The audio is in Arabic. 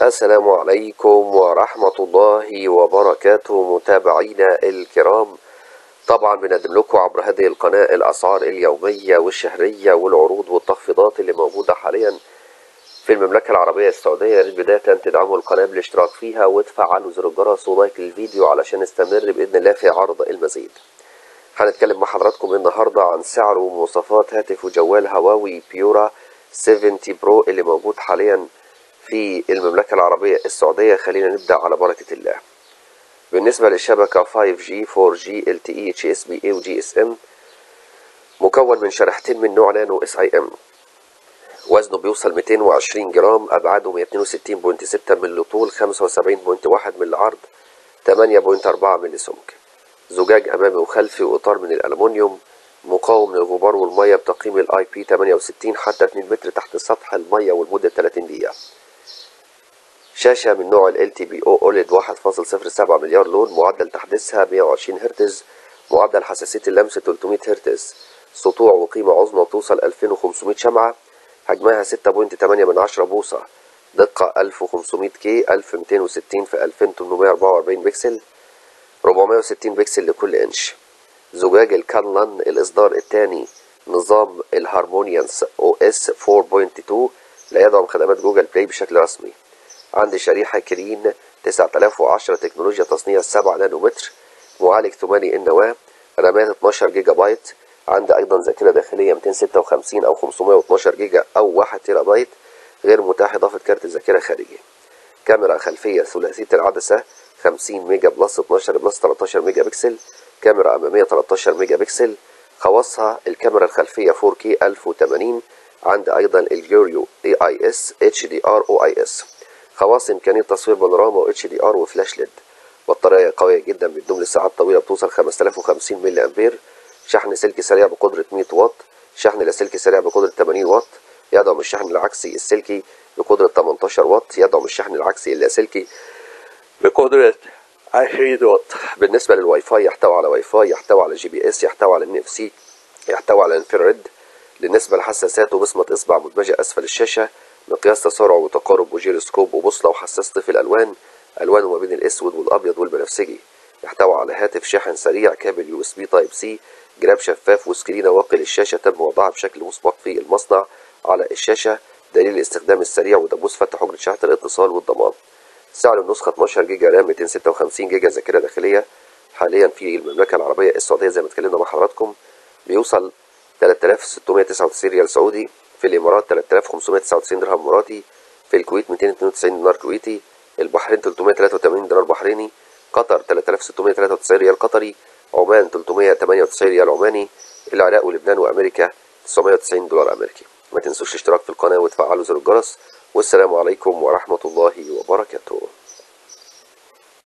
السلام عليكم ورحمة الله وبركاته متابعينا الكرام. طبعا بنقدم لكم عبر هذه القناة الأسعار اليومية والشهرية والعروض والتخفيضات اللي موجودة حاليا في المملكة العربية السعودية. بداية تدعموا القناة بالاشتراك فيها وتفعلوا زر الجرس ولايك للفيديو علشان نستمر بإذن الله في عرض المزيد. هنتكلم مع حضراتكم النهاردة عن سعر ومواصفات هاتف وجوال هواوي بيورا 70 برو اللي موجود حاليا في المملكة العربية السعودية. خلينا نبدأ على بركة الله. بالنسبة للشبكة 5G 4G LTE HSBA و GSM، مكون من شريحتين من نوع نانو SIM، وزنه بيوصل 220 جرام، أبعاده 162.6 ملي طول، 75.1 ملي عرض، 8.4 ملي سمك، زجاج أمامي وخلفي وإطار من الألمنيوم، مقاوم للغبار والمية بتقييم IP68 حتى 2 متر تحت سطح المية ولمدة 30 دقيقة. شاشة من نوع LTPO OLED 1.07 مليار لون، معدل تحديثها 120 هرتز، معدل حساسية اللمس 300 هرتز، سطوع وقيمة عظمى توصل 2500 شمعة، حجمها 6.8 بوصة، دقة 1500 كي، 1260 في 2844 بكسل، 460 بكسل لكل انش. زجاج الكانلان الإصدار الثاني نظام الهارمونيانس OS 4.2 لا يدعم خدمات جوجل بلاي بشكل رسمي. عندي شريحة كرين 9010 تكنولوجيا تصنيع 7 نانومتر، معالج ثماني النواة، رامات 12 جيجا بايت. عندي أيضا ذاكرة داخلية 256 أو 512 جيجا أو 1 تيرا بايت، غير متاح إضافة كارت ذاكرة خارجي. كاميرا خلفية ثلاثية العدسة 50 ميجا بلس 12 بلس 13 ميجا بكسل، كاميرا أمامية 13 ميجا بكسل. خواصها الكاميرا الخلفية 4K 1080. عندي أيضا الجيوريو AIS HDR OIS، خواص إمكانية تصوير بانوراما و HDR وفلاش ليد. بطارية قوية جدا بتدوم لساعات طويلة بتوصل 5050 ملي أمبير. شحن سلكي سريع بقدرة 100 واط، شحن لاسلكي سريع بقدرة 80 واط، يدعم الشحن العكسي السلكي بقدرة 18 واط، يدعم الشحن العكسي اللاسلكي بقدرة 20 واط. بالنسبة للواي فاي يحتوي على واي فاي، يحتوي على GPS، يحتوي على NFC، يحتوي على انفراريد. بالنسبة لحساسات وبصمة إصبع مدمجة أسفل الشاشة، مقياس تسارع وتقارب وجيروسكوب وبوصلة وحساس طفل الألوان، ألوانه ما بين الأسود والأبيض والبنفسجي. يحتوي على هاتف شاحن سريع، كابل USB تايب سي، جراب شفاف، وسكرينة واقي للشاشة تم وضعها بشكل مسبق في المصنع على الشاشة، دليل الاستخدام السريع ودبوس فتح حجرة شاحن الاتصال والضمان. سعر النسخة 12 جيجا رام 256 جيجا ذاكرة داخلية حاليا في المملكة العربية السعودية زي ما اتكلمنا مع حضراتكم بيوصل 3699 ريال سعودي، في الإمارات 3599 درهم إماراتي، في الكويت 292 دينار كويتي، البحرين 383 دينار بحريني، قطر 3693 ريال قطري، عمان 398 ريال عماني، العراق ولبنان وأمريكا 990 دولار أمريكي. ما تنسوش الاشتراك في القناة وتفعلوا زر الجرس، والسلام عليكم ورحمة الله وبركاته.